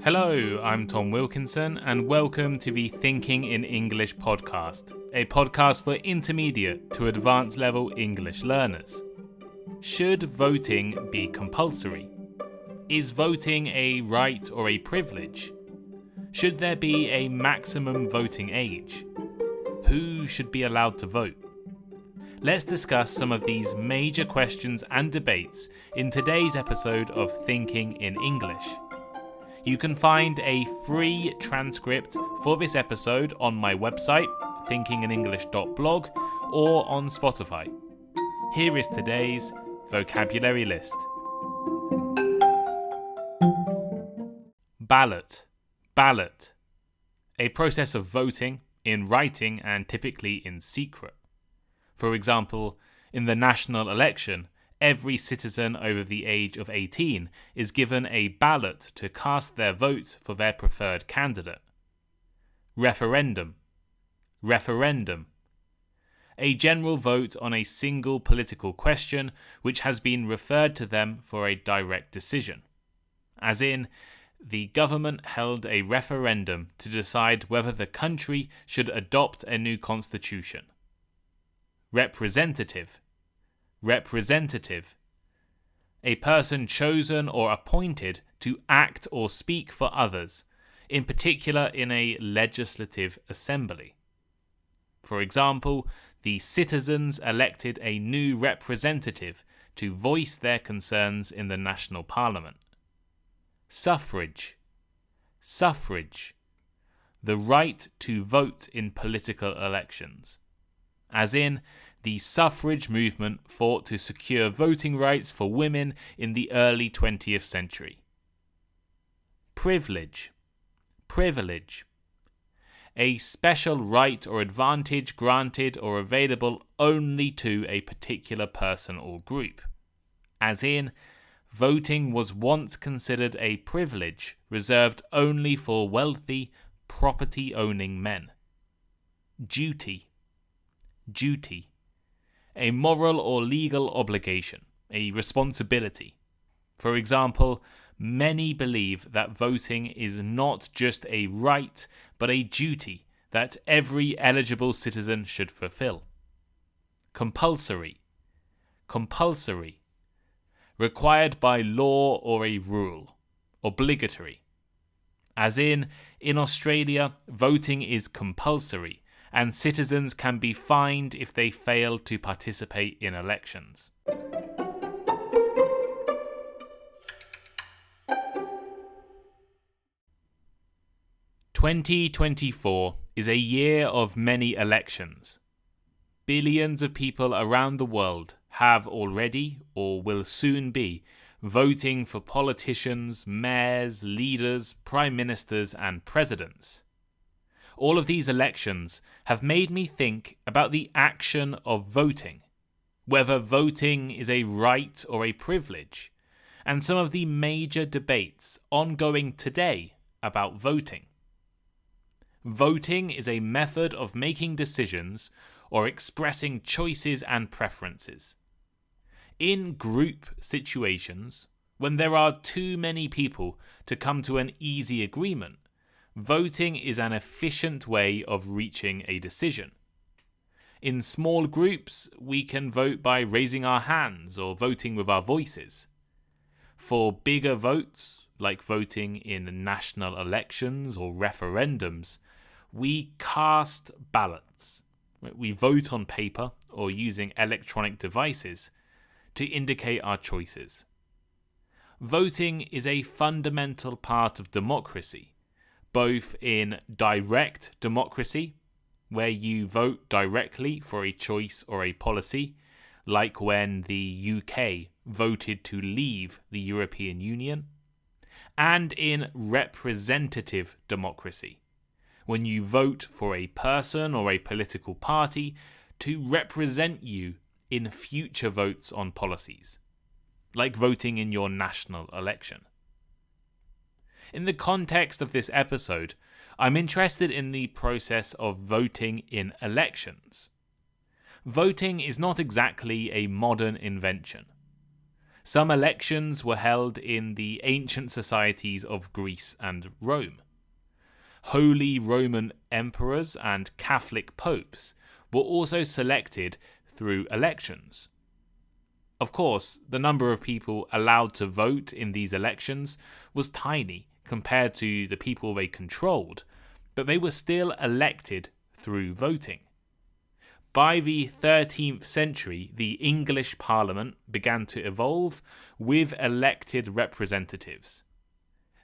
Hello, I'm Tom Wilkinson, and welcome to the Thinking in English podcast, a podcast for intermediate to advanced level English learners. Should voting be compulsory? Is voting a right or a privilege? Should there be a maximum voting age? Who should be allowed to vote? Let's discuss some of these major questions and debates in today's episode of Thinking in English. You can find a free transcript for this episode on my website, thinkinginenglish.blog, or on Spotify. Here is today's vocabulary list. Ballot. Ballot. A process of voting in writing and typically in secret. For example, in the national election, every citizen over the age of 18 is given a ballot to cast their vote for their preferred candidate. Referendum. Referendum. A general vote on a single political question which has been referred to them for a direct decision. As in, the government held a referendum to decide whether the country should adopt a new constitution. Representative. Representative. A person chosen or appointed to act or speak for others, in particular in a legislative assembly. For example, the citizens elected a new representative to voice their concerns in the national parliament. Suffrage. Suffrage. The right to vote in political elections. As in, the suffrage movement fought to secure voting rights for women in the early 20th century. Privilege. Privilege. A special right or advantage granted or available only to a particular person or group. As in, voting was once considered a privilege reserved only for wealthy, property-owning men. Duty. Duty. A moral or legal obligation, a responsibility. For example, many believe that voting is not just a right, but a duty that every eligible citizen should fulfill. Compulsory. Compulsory. Required by law or a rule. Obligatory. As in Australia, voting is compulsory, and citizens can be fined if they fail to participate in elections. "2024 is a year of many elections. Billions of people around the world have already or will soon be voting for politicians, mayors, leaders, prime ministers, and presidents. All of these elections have made me think about the action of voting, whether voting is a right or a privilege, and some of the major debates ongoing today about voting. Voting is a method of making decisions or expressing choices and preferences. In group situations, when there are too many people to come to an easy agreement, voting is an efficient way of reaching a decision. In small groups, we can vote by raising our hands or voting with our voices. For bigger votes, like voting in national elections or referendums, we cast ballots. We vote on paper or using electronic devices to indicate our choices. Voting is a fundamental part of democracy, both in direct democracy, where you vote directly for a choice or a policy, like when the UK voted to leave the European Union, and in representative democracy, when you vote for a person or a political party to represent you in future votes on policies, like voting in your national election. In the context of this episode, I'm interested in the process of voting in elections. Voting is not exactly a modern invention. Some elections were held in the ancient societies of Greece and Rome. Holy Roman emperors and Catholic popes were also selected through elections. Of course, the number of people allowed to vote in these elections was tiny compared to the people they controlled, but they were still elected through voting. By the 13th century, the English Parliament began to evolve with elected representatives.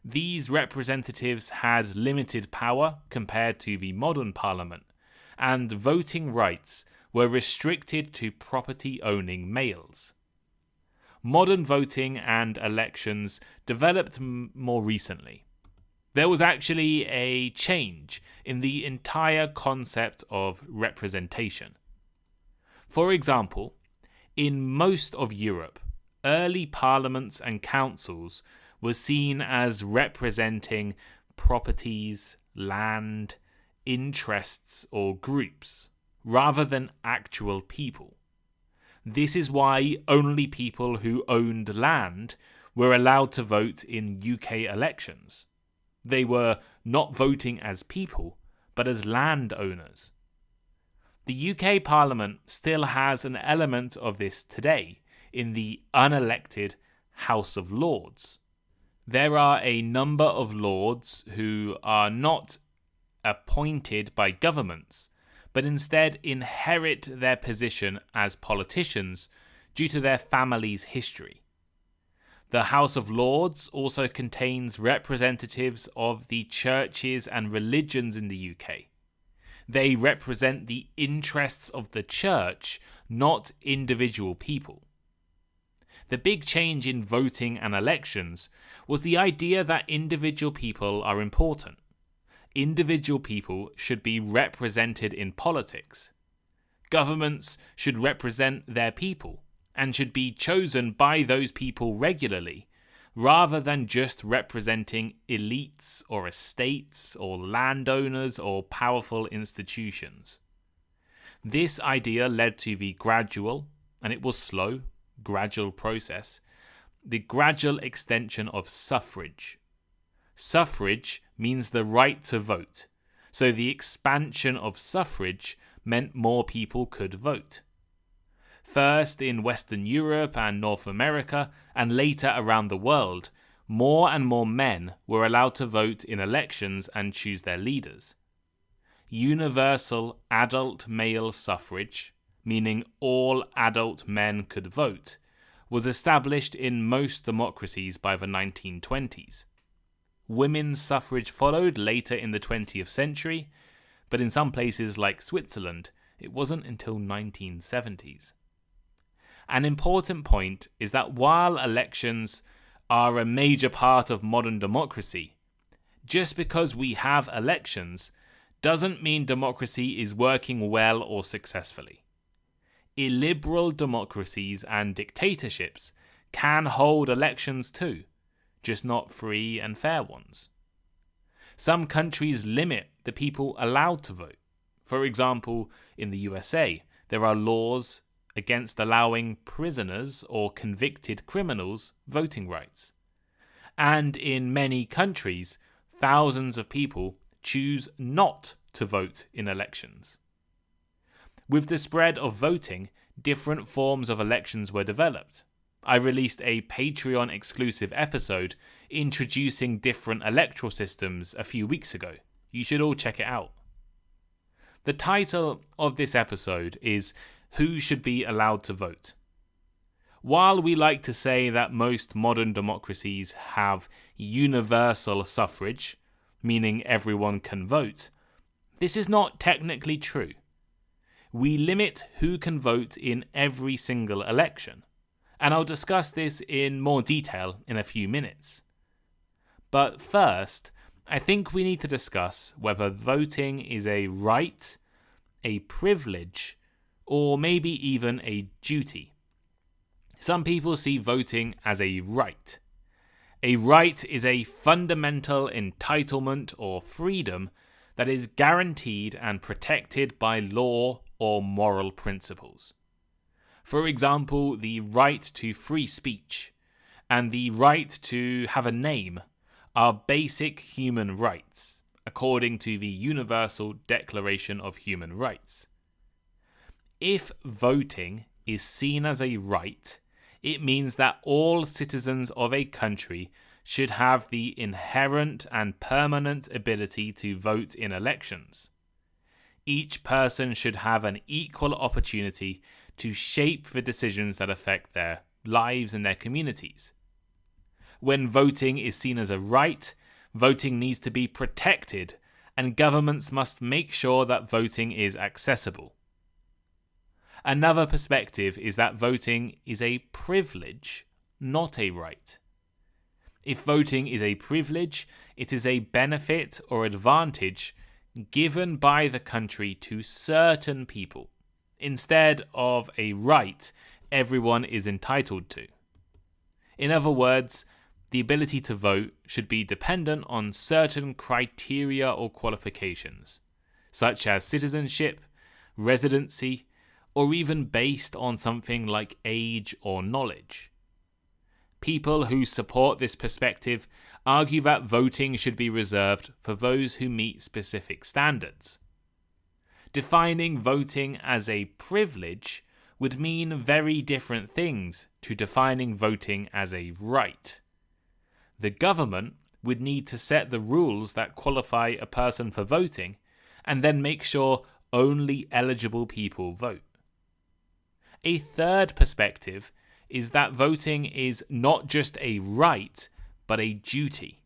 These representatives had limited power compared to the modern Parliament, and voting rights were restricted to property-owning males. Modern voting and elections developed more recently. There was actually a change in the entire concept of representation. For example, in most of Europe, early parliaments and councils were seen as representing properties, land, interests, or groups, rather than actual people. This is why only people who owned land were allowed to vote in UK elections. They were not voting as people, but as landowners. The UK Parliament still has an element of this today in the unelected House of Lords. There are a number of lords who are not appointed by governments, but instead inherit their position as politicians due to their family's history. The House of Lords also contains representatives of the churches and religions in the UK. They represent the interests of the church, not individual people. The big change in voting and elections was the idea that individual people are important. Individual people should be represented in politics. Governments should represent their people and should be chosen by those people regularly, rather than just representing elites or estates or landowners or powerful institutions. This idea led to the gradual, and it was slow, gradual process, the gradual extension of suffrage. Suffrage means the right to vote, so the expansion of suffrage meant more people could vote. First in Western Europe and North America, and later around the world, more and more men were allowed to vote in elections and choose their leaders. Universal adult male suffrage, meaning all adult men could vote, was established in most democracies by the 1920s. Women's suffrage followed later in the 20th century, but in some places like Switzerland, it wasn't until 1970s. An important point is that while elections are a major part of modern democracy, just because we have elections doesn't mean democracy is working well or successfully. Illiberal democracies and dictatorships can hold elections too, just not free and fair ones. Some countries limit the people allowed to vote. For example, in the USA, there are laws against allowing prisoners or convicted criminals voting rights. And in many countries, thousands of people choose not to vote in elections. With the spread of voting, different forms of elections were developed. I released a Patreon exclusive episode introducing different electoral systems a few weeks ago. You should all check it out. The title of this episode is Who Should Be Allowed to Vote? While we like to say that most modern democracies have universal suffrage, meaning everyone can vote, this is not technically true. We limit who can vote in every single election, and I'll discuss this in more detail in a few minutes. But first, I think we need to discuss whether voting is a right, a privilege, or maybe even a duty. Some people see voting as a right. A right is a fundamental entitlement or freedom that is guaranteed and protected by law or moral principles. For example, the right to free speech and the right to have a name are basic human rights, according to the Universal Declaration of Human Rights. If voting is seen as a right, it means that all citizens of a country should have the inherent and permanent ability to vote in elections. Each person should have an equal opportunity to shape the decisions that affect their lives and their communities. When voting is seen as a right, voting needs to be protected, and governments must make sure that voting is accessible. Another perspective is that voting is a privilege, not a right. If voting is a privilege, it is a benefit or advantage given by the country to certain people, instead of a right everyone is entitled to. In other words, the ability to vote should be dependent on certain criteria or qualifications, such as citizenship, residency, or even based on something like age or knowledge. People who support this perspective argue that voting should be reserved for those who meet specific standards. Defining voting as a privilege would mean very different things to defining voting as a right. The government would need to set the rules that qualify a person for voting and then make sure only eligible people vote. A third perspective is that voting is not just a right, but a duty.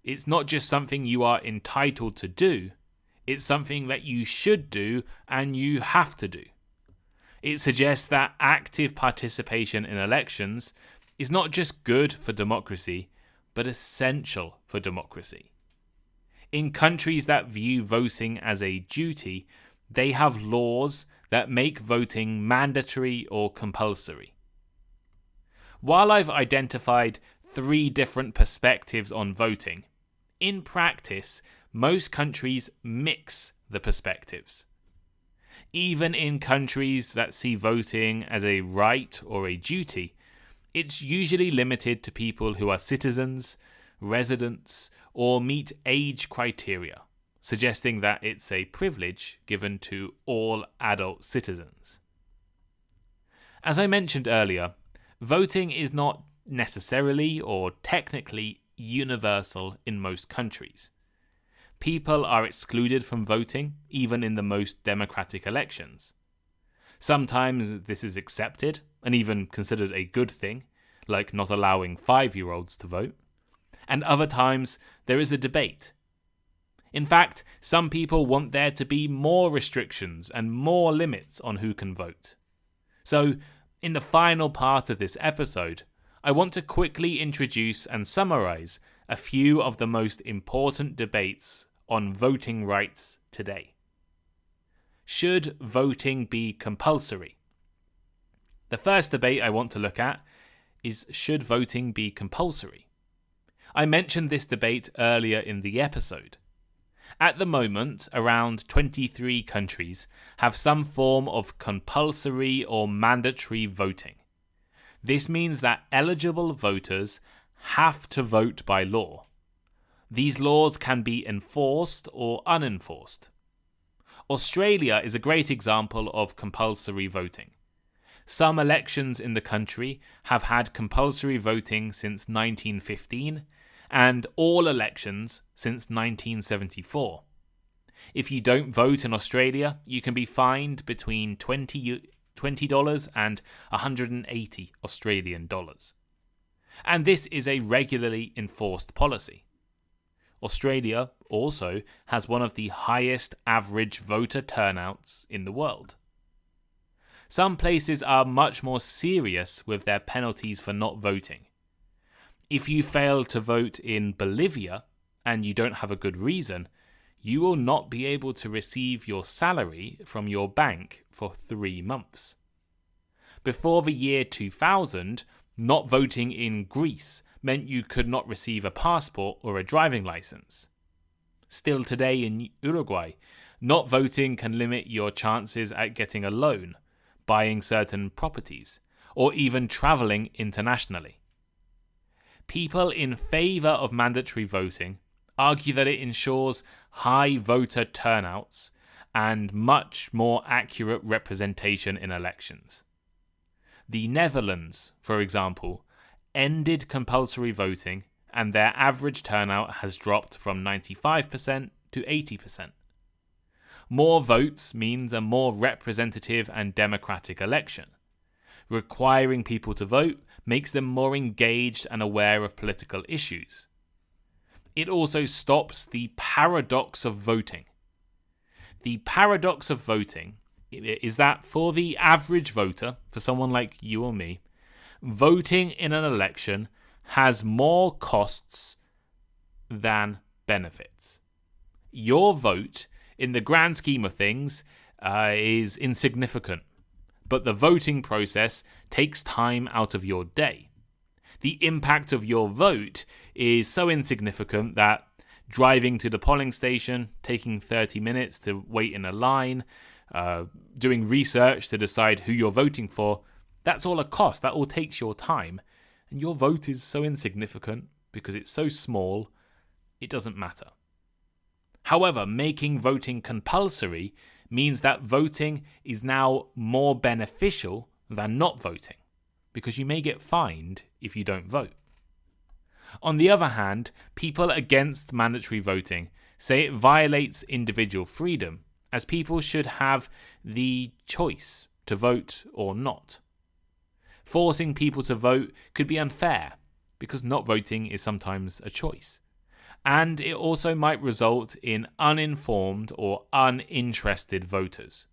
It's not just something you are entitled to do, it's something that you should do and you have to do. It suggests that active participation in elections is not just good for democracy, but essential for democracy. In countries that view voting as a duty, they have laws that make voting mandatory or compulsory. While I've identified 3 different perspectives on voting, in practice, most countries mix the perspectives. Even in countries that see voting as a right or a duty, it's usually limited to people who are citizens, residents, or meet age criteria, suggesting that it's a privilege given to all adult citizens. As I mentioned earlier, voting is not necessarily or technically universal in most countries. People are excluded from voting, even in the most democratic elections. Sometimes this is accepted and even considered a good thing, like not allowing 5-year-olds to vote. And other times there is a debate. In fact, some people want there to be more restrictions and more limits on who can vote. So, in the final part of this episode, I want to quickly introduce and summarize a few of the most important debates on voting rights today. Should voting be compulsory? The first debate I want to look at is, should voting be compulsory? I mentioned this debate earlier in the episode. At the moment, around 23 countries have some form of compulsory or mandatory voting. This means that eligible voters have to vote by law. These laws can be enforced or unenforced. Australia is a great example of compulsory voting. Some elections in the country have had compulsory voting since 1915, and all elections since 1974. If you don't vote in Australia, you can be fined between $20 and 180 Australian dollars. And this is a regularly enforced policy. Australia also has one of the highest average voter turnouts in the world. Some places are much more serious with their penalties for not voting. If you fail to vote in Bolivia and you don't have a good reason, you will not be able to receive your salary from your bank for 3 months. Before the year 2000, not voting in Greece meant you could not receive a passport or a driving license. Still today in Uruguay, not voting can limit your chances at getting a loan, buying certain properties, or even travelling internationally. people in favour of mandatory voting argue that it ensures high voter turnouts and much more accurate representation in elections. The Netherlands, for example, ended compulsory voting and their average turnout has dropped from 95% to 80%. More votes means a more representative and democratic election. Requiring people to vote makes them more engaged and aware of political issues. It also stops the paradox of voting. The paradox of voting is that for the average voter, for someone like you or me, voting in an election has more costs than benefits. Your vote, in the grand scheme of things, is insignificant, but the voting process takes time out of your day. The impact of your vote is so insignificant that driving to the polling station, taking 30 minutes to wait in a line, doing research to decide who you're voting for, that's all a cost. That all takes your time. And your vote is so insignificant because it's so small, it doesn't matter. However, making voting compulsory means that voting is now more beneficial than not voting, because you may get fined if you don't vote. On the other hand, people against mandatory voting say it violates individual freedom, as people should have the choice to vote or not. Forcing people to vote could be unfair, because not voting is sometimes a choice. And it also might result in uninformed or uninterested voters.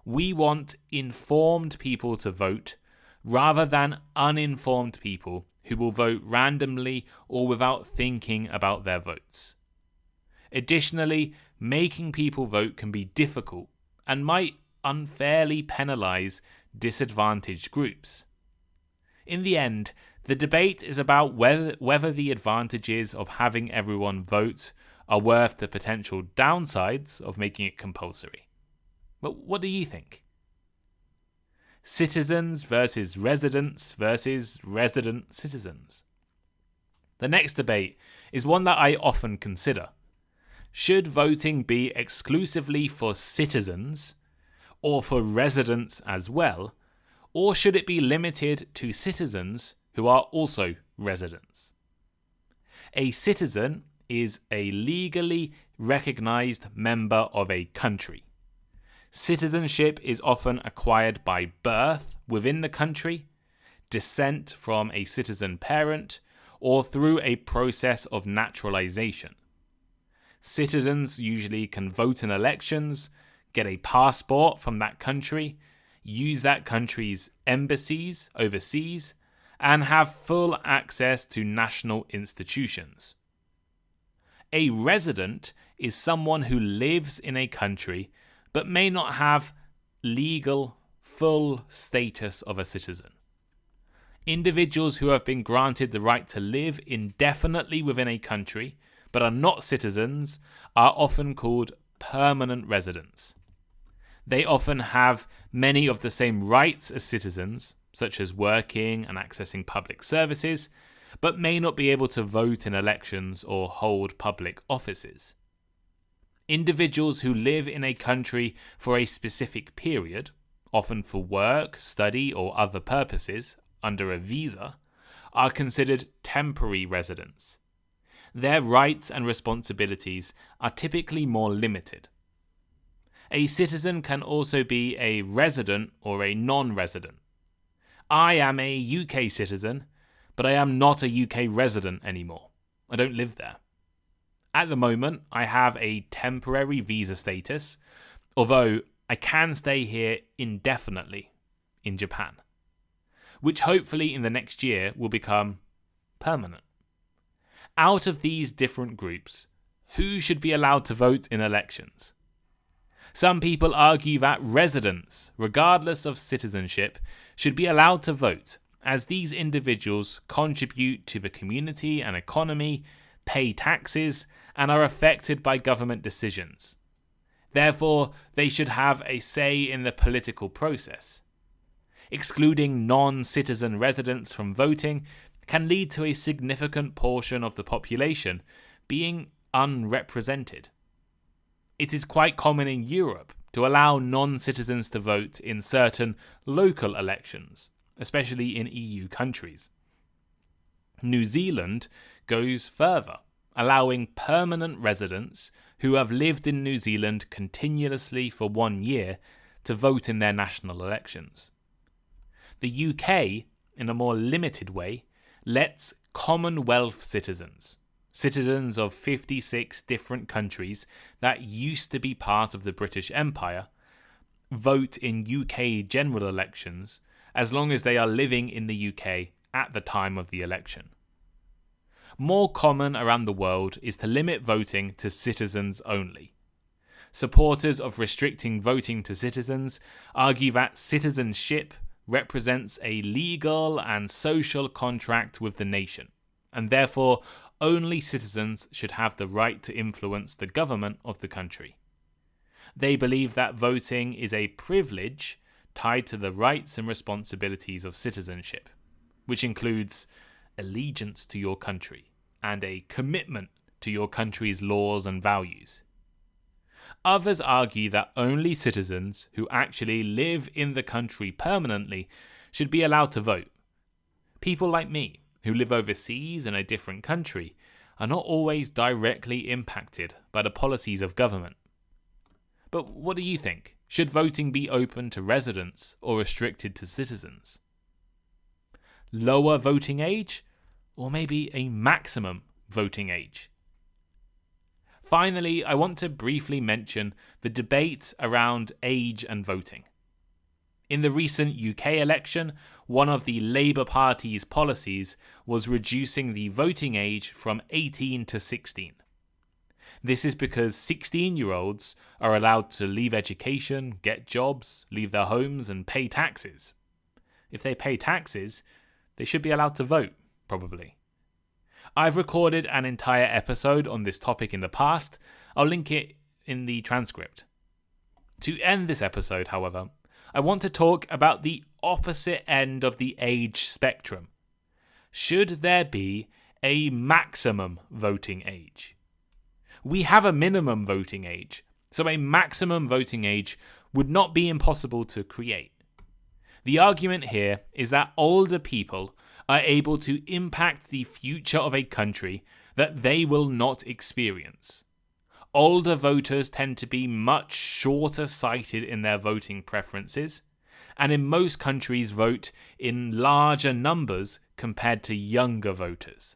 We want informed people to vote rather than uninformed people who will vote randomly or without thinking about their votes. Additionally, making people vote can be difficult and might unfairly penalise disadvantaged groups. In the end, the debate is about whether the advantages of having everyone vote are worth the potential downsides of making it compulsory. But what do you think? Citizens versus residents versus resident citizens. The next debate is one that I often consider. Should voting be exclusively for citizens or for residents as well, or should it be limited to citizens who are also residents? A citizen is a legally recognised member of a country. Citizenship is often acquired by birth within the country, descent from a citizen parent, or through a process of naturalisation. Citizens usually can vote in elections, get a passport from that country, use that country's embassies overseas, and have full access to national institutions. A resident is someone who lives in a country but may not have legal, full status of a citizen. Individuals who have been granted the right to live indefinitely within a country but are not citizens are often called permanent residents. They often have many of the same rights as citizens, such as working and accessing public services, but may not be able to vote in elections or hold public offices. Individuals who live in a country for a specific period, often for work, study, or other purposes, under a visa, are considered temporary residents. Their rights and responsibilities are typically more limited. A citizen can also be a resident or a non-resident. I am a UK citizen, but I am not a UK resident anymore. I don't live there. At the moment, I have a temporary visa status, although I can stay here indefinitely in Japan, which hopefully in the next year will become permanent. Out of these different groups, who should be allowed to vote in elections? Some people argue that residents, regardless of citizenship, should be allowed to vote, as these individuals contribute to the community and economy, pay taxes, and are affected by government decisions. Therefore, they should have a say in the political process. Excluding non-citizen residents from voting can lead to a significant portion of the population being unrepresented. It is quite common in Europe to allow non-citizens to vote in certain local elections, especially in EU countries. New Zealand goes further, allowing permanent residents who have lived in New Zealand continuously for 1 year to vote in their national elections. The UK, in a more limited way, lets Commonwealth citizens of 56 different countries that used to be part of the British Empire, vote in UK general elections as long as they are living in the UK at the time of the election. More common around the world is to limit voting to citizens only. Supporters of restricting voting to citizens argue that citizenship represents a legal and social contract with the nation, and therefore only citizens should have the right to influence the government of the country. They believe that voting is a privilege tied to the rights and responsibilities of citizenship, which includes allegiance to your country and a commitment to your country's laws and values. Others argue that only citizens who actually live in the country permanently should be allowed to vote. People like me, who live overseas in a different country, are not always directly impacted by the policies of government. But what do you think? Should voting be open to residents or restricted to citizens? Lower voting age? Or maybe a maximum voting age? Finally, I want to briefly mention the debate around age and voting. In the recent UK election, one of the Labour Party's policies was reducing the voting age from 18 to 16. This is because 16-year-olds are allowed to leave education, get jobs, leave their homes and pay taxes. If they pay taxes, they should be allowed to vote, probably. I've recorded an entire episode on this topic in the past. I'll link it in the transcript. To end this episode, however, I want to talk about the opposite end of the age spectrum. Should there be a maximum voting age? We have a minimum voting age, so a maximum voting age would not be impossible to create. The argument here is that older people are able to impact the future of a country that they will not experience. Older voters tend to be much shorter-sighted in their voting preferences, and in most countries vote in larger numbers compared to younger voters.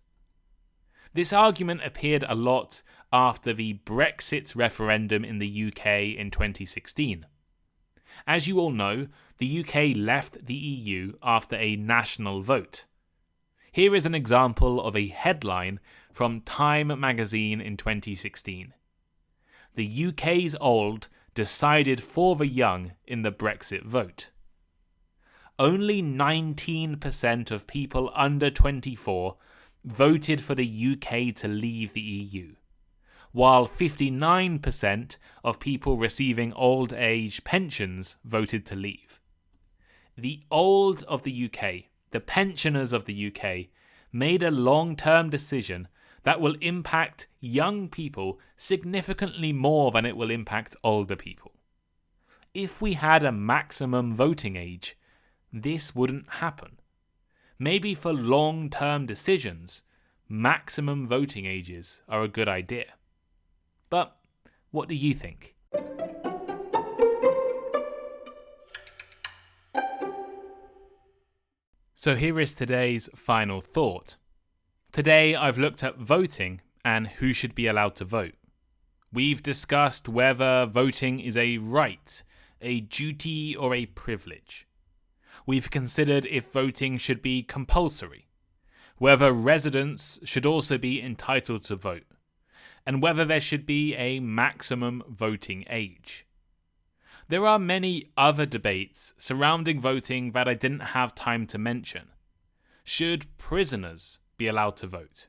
This argument appeared a lot after the Brexit referendum in the UK in 2016. As you all know, the UK left the EU after a national vote. Here is an example of a headline from Time magazine in 2016. The UK's old decided for the young in the Brexit vote. Only 19% of people under 24 voted for the UK to leave the EU, while 59% of people receiving old age pensions voted to leave. The old of the UK, the pensioners of the UK, made a long-term decision that will impact young people significantly more than it will impact older people. If we had a maximum voting age, this wouldn't happen. Maybe for long-term decisions, maximum voting ages are a good idea. But what do you think? So here is today's final thought. Today I've looked at voting and who should be allowed to vote. We've discussed whether voting is a right, a duty or a privilege. We've considered if voting should be compulsory, whether residents should also be entitled to vote, and whether there should be a maximum voting age. There are many other debates surrounding voting that I didn't have time to mention. Should prisoners be allowed to vote?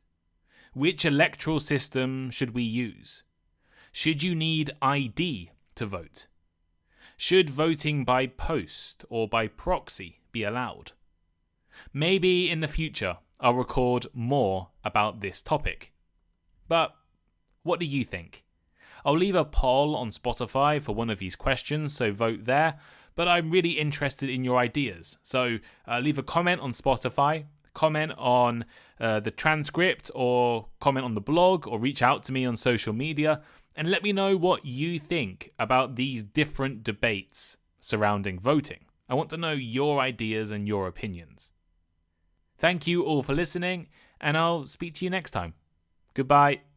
Which electoral system should we use? Should you need ID to vote? Should voting by post or by proxy be allowed? Maybe in the future I'll record more about this topic. But what do you think? I'll leave a poll on Spotify for one of these questions, so vote there. But I'm really interested in your ideas. So leave a comment on Spotify, comment on the transcript, or comment on the blog, or reach out to me on social media, and let me know what you think about these different debates surrounding voting. I want to know your ideas and your opinions. Thank you all for listening, and I'll speak to you next time. Goodbye.